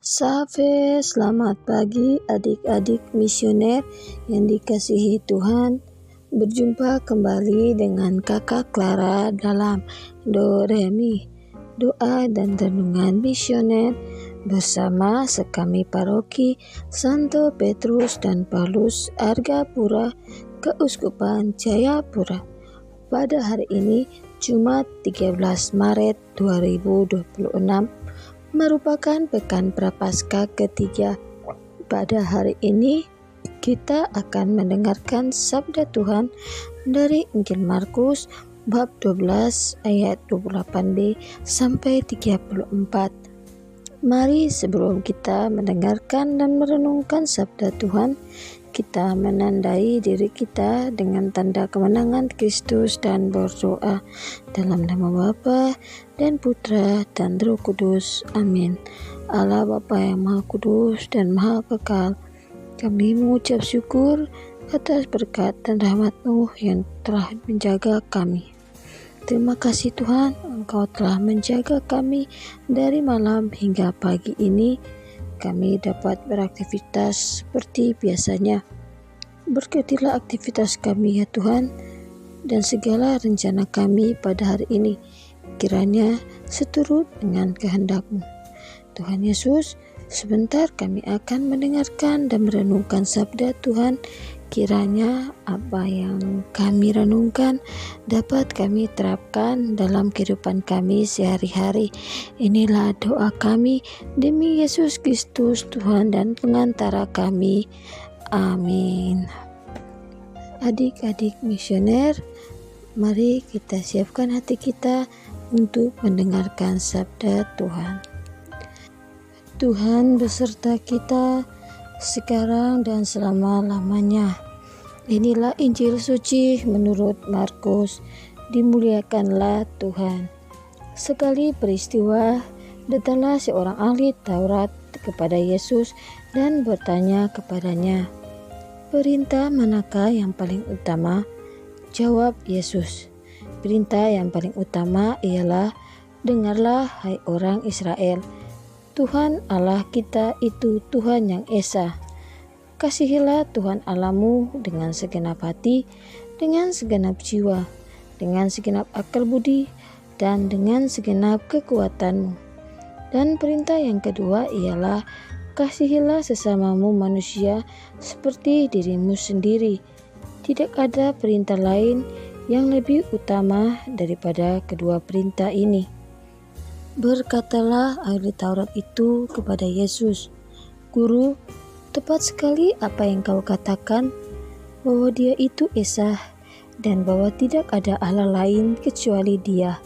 Selamat pagi adik-adik misioner yang dikasihi Tuhan. Berjumpa kembali dengan kakak Clara dalam Do-Re-Mi, doa dan renungan misioner bersama sekami paroki Santo Petrus dan Paulus Argapura, Keuskupan Jayapura. Pada hari ini, Jumat 13 Maret 2026, merupakan pekan Prapaskah ketiga. Pada hari ini kita akan mendengarkan sabda Tuhan dari Injil Markus bab 12 ayat 28b sampai 34. Mari sebelum kita mendengarkan dan merenungkan sabda Tuhan, kita menandai diri kita dengan tanda kemenangan Kristus dan berdoa dalam nama Bapa dan Putra dan Roh Kudus. Amin. Allah Bapa yang Maha Kudus dan Maha Kekal, kami mengucap syukur atas berkat dan rahmat-Mu yang telah menjaga kami. Terima kasih Tuhan, Engkau telah menjaga kami dari malam hingga pagi ini. Kami dapat beraktivitas seperti biasanya. Berkatilah aktivitas kami ya Tuhan, dan segala rencana kami pada hari ini kiranya seturut dengan kehendak-Mu. Tuhan Yesus, sebentar kami akan mendengarkan dan merenungkan sabda Tuhan. Kiranya apa yang kami renungkan dapat kami terapkan dalam kehidupan kami sehari-hari. Inilah doa kami demi Yesus Kristus Tuhan dan pengantara kami. Amin. Adik-adik misioner, mari kita siapkan hati kita untuk mendengarkan sabda Tuhan. Tuhan beserta kita sekarang dan selama-lamanya. Inilah Injil suci menurut Markus. Dimuliakanlah Tuhan. Sekali peristiwa, datanglah seorang ahli Taurat kepada Yesus dan bertanya kepadanya, "Perintah manakah yang paling utama?" Jawab Yesus, "Perintah yang paling utama ialah, dengarlah hai orang Israel, Tuhan Allah kita itu Tuhan yang Esa. Kasihilah Tuhan Allahmu dengan segenap hati, dengan segenap jiwa, dengan segenap akal budi, dan dengan segenap kekuatanmu. Dan perintah yang kedua ialah, kasihilah sesamamu manusia seperti dirimu sendiri. Tidak ada perintah lain yang lebih utama daripada kedua perintah ini." Berkatalah ahli Taurat itu kepada Yesus, "Guru, tepat sekali apa yang kau katakan, bahwa Dia itu Esa dan bahwa tidak ada Allah lain kecuali Dia.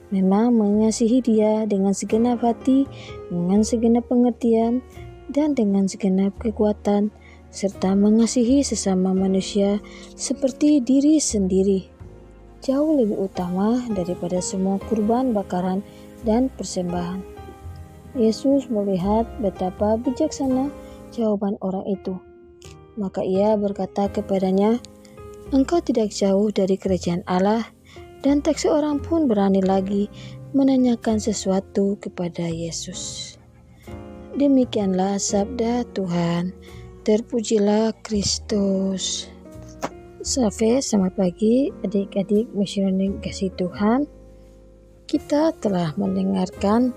Memang mengasihi Dia dengan segenap hati, dengan segenap pengertian, dan dengan segenap kekuatan, serta mengasihi sesama manusia seperti diri sendiri, jauh lebih utama daripada semua kurban bakaran dan persembahan." Yesus melihat betapa bijaksana jawaban orang itu. Maka ia berkata kepadanya, "Engkau tidak jauh dari kerajaan Allah." Dan tak seorang pun berani lagi menanyakan sesuatu kepada Yesus. Demikianlah sabda Tuhan. Terpujilah Kristus. Selamat pagi adik-adik misioner kasih Tuhan. Kita telah mendengarkan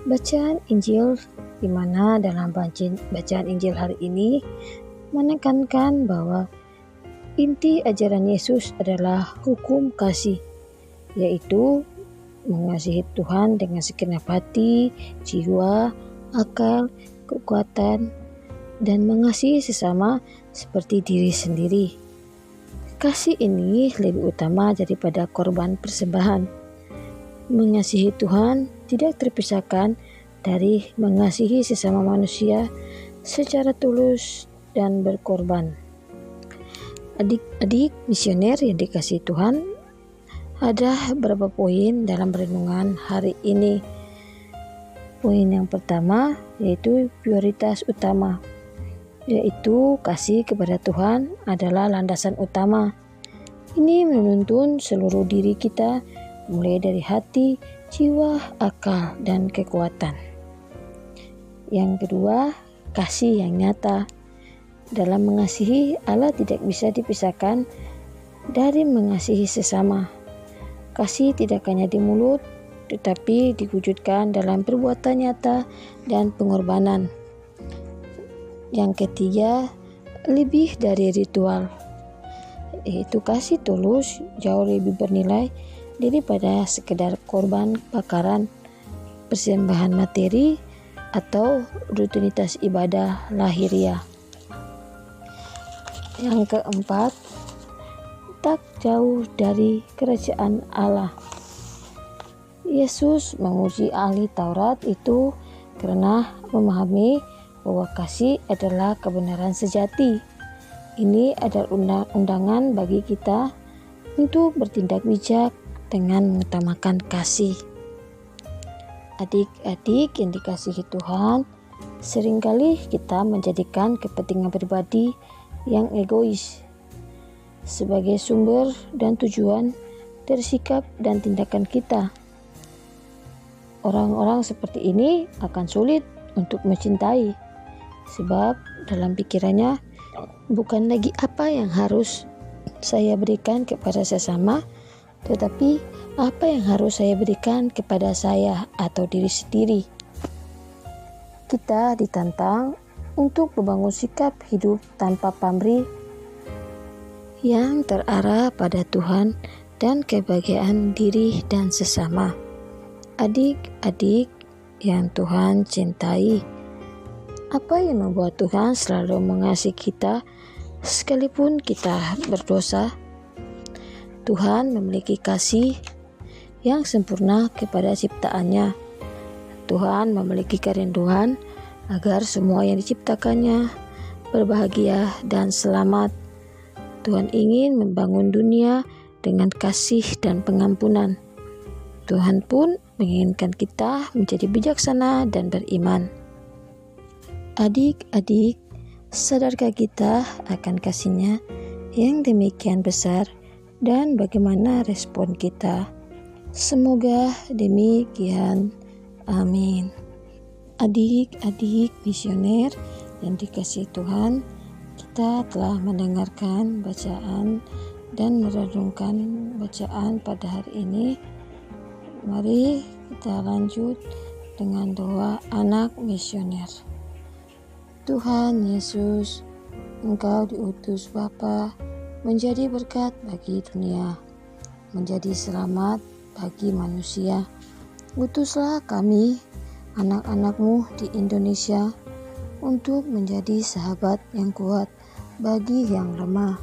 bacaan Injil, di mana dalam bacaan Injil hari ini menekankan bahwa inti ajaran Yesus adalah hukum kasih, yaitu mengasihi Tuhan dengan segenap hati, jiwa, akal, kekuatan, dan mengasihi sesama seperti diri sendiri. Kasih ini lebih utama daripada korban persembahan. Mengasihi Tuhan tidak terpisahkan dari mengasihi sesama manusia secara tulus dan berkorban. Adik-adik misioner yang dikasihi Tuhan, ada beberapa poin dalam renungan hari ini. Poin yang pertama yaitu prioritas utama, yaitu kasih kepada Tuhan adalah landasan utama. Ini menuntun seluruh diri kita, mulai dari hati, jiwa, akal, dan kekuatan. Yang kedua, kasih yang nyata. Dalam mengasihi, Allah tidak bisa dipisahkan dari mengasihi sesama. Kasih tidak hanya di mulut, tetapi diwujudkan dalam perbuatan nyata dan pengorbanan. Yang ketiga, lebih dari ritual, yaitu kasih tulus jauh lebih bernilai daripada sekedar korban bakaran, persembahan materi, atau rutinitas ibadah lahiriah. Yang keempat, tak jauh dari kerajaan Allah. Yesus menguji ahli Taurat itu karena memahami bahwa kasih adalah kebenaran sejati. Ini adalah undangan bagi kita untuk bertindak bijak dengan mengutamakan kasih. Adik-adik yang dikasihi Tuhan, seringkali kita menjadikan kepentingan pribadi yang egois sebagai sumber dan tujuan dari sikap dan tindakan kita. Orang-orang seperti ini akan sulit untuk mencintai, sebab dalam pikirannya bukan lagi apa yang harus saya berikan kepada sesama, tetapi apa yang harus saya berikan kepada saya atau diri sendiri. Kita ditantang untuk membangun sikap hidup tanpa pamrih yang terarah pada Tuhan dan kebahagiaan diri dan sesama. Adik-adik yang Tuhan cintai, apa yang membuat Tuhan selalu mengasihi kita sekalipun kita berdosa? Tuhan memiliki kasih yang sempurna kepada ciptaannya. Tuhan memiliki kerinduan agar semua yang diciptakannya berbahagia dan selamat. Tuhan ingin membangun dunia dengan kasih dan pengampunan. Tuhan pun menginginkan kita menjadi bijaksana dan beriman. Adik-adik, sadarkah kita akan kasih-Nya yang demikian besar dan bagaimana respon kita? Semoga demikian. Amin. Adik-adik misioner yang dikasihi Tuhan, kita telah mendengarkan bacaan dan merenungkan bacaan pada hari ini. Mari kita lanjut dengan doa anak misioner. Tuhan Yesus, Engkau diutus Bapa menjadi berkat bagi dunia, menjadi selamat bagi manusia. Utuslah kami, anak-anak-Mu di Indonesia, untuk menjadi sahabat yang kuat bagi yang lemah,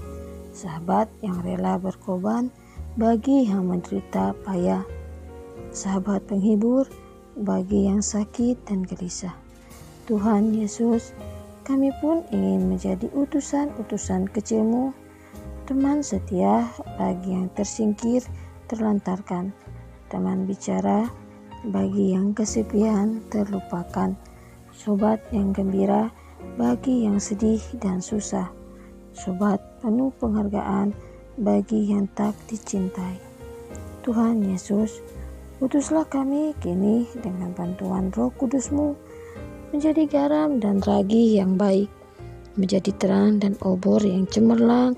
sahabat yang rela berkorban bagi yang menderita payah, sahabat penghibur bagi yang sakit dan gelisah. Tuhan Yesus, kami pun ingin menjadi utusan-utusan kecil-Mu, teman setia bagi yang tersingkir, terlantarkan, teman bicara bagi yang kesepian, terlupakan, sobat yang gembira bagi yang sedih dan susah, sobat penuh penghargaan bagi yang tak dicintai. Tuhan Yesus, utuslah kami kini dengan bantuan Roh Kudus-Mu menjadi garam dan ragi yang baik, menjadi terang dan obor yang cemerlang,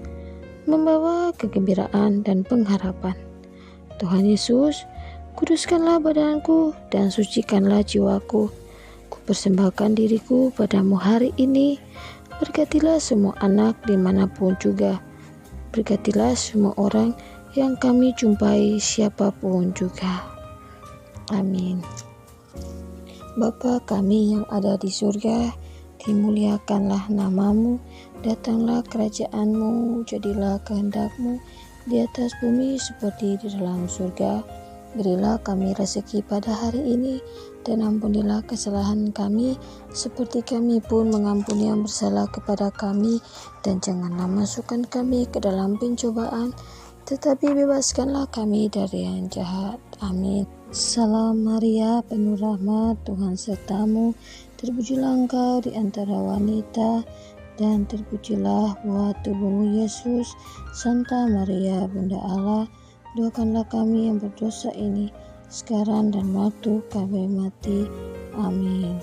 membawa kegembiraan dan pengharapan. Tuhan Yesus, kuduskanlah badanku dan sucikanlah jiwaku. Kupersembahkan diriku padamu hari ini. Berkatilah semua anak dimanapun juga. Berkatilah semua orang yang kami jumpai siapapun juga. Amin. Bapa kami yang ada di surga, dimuliakanlah nama-Mu, datanglah kerajaan-Mu, jadilah kehendak-Mu di atas bumi seperti di dalam surga. Berilah kami rezeki pada hari ini, dan ampunilah kesalahan kami, seperti kami pun mengampuni yang bersalah kepada kami, dan janganlah masukkan kami ke dalam pencobaan, tetapi bebaskanlah kami dari yang jahat. Amin. Salam Maria, penuh rahmat, Tuhan sertamu, terpujilah engkau di antara wanita, dan terpujilah buah tubuhmu Yesus. Santa Maria, Bunda Allah, doakanlah kami yang berdosa ini, sekarang dan waktu kami mati. Amin.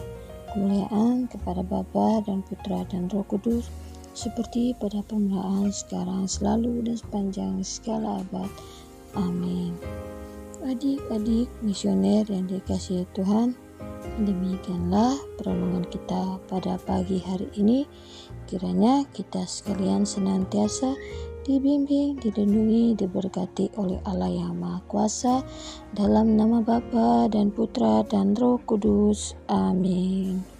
kemuliaan kepada Bapa dan Putra dan Roh Kudus, seperti pada permulaan, sekarang, selalu, dan sepanjang segala abad. Amin. Adik-adik misioner yang dikasihi Tuhan, demikianlah perenungan kita pada pagi hari ini. Kiranya kita sekalian senantiasa dibimbing, dilindungi, diberkati oleh Allah yang Maha Kuasa, dalam nama Bapa dan Putra dan Roh Kudus. Amin.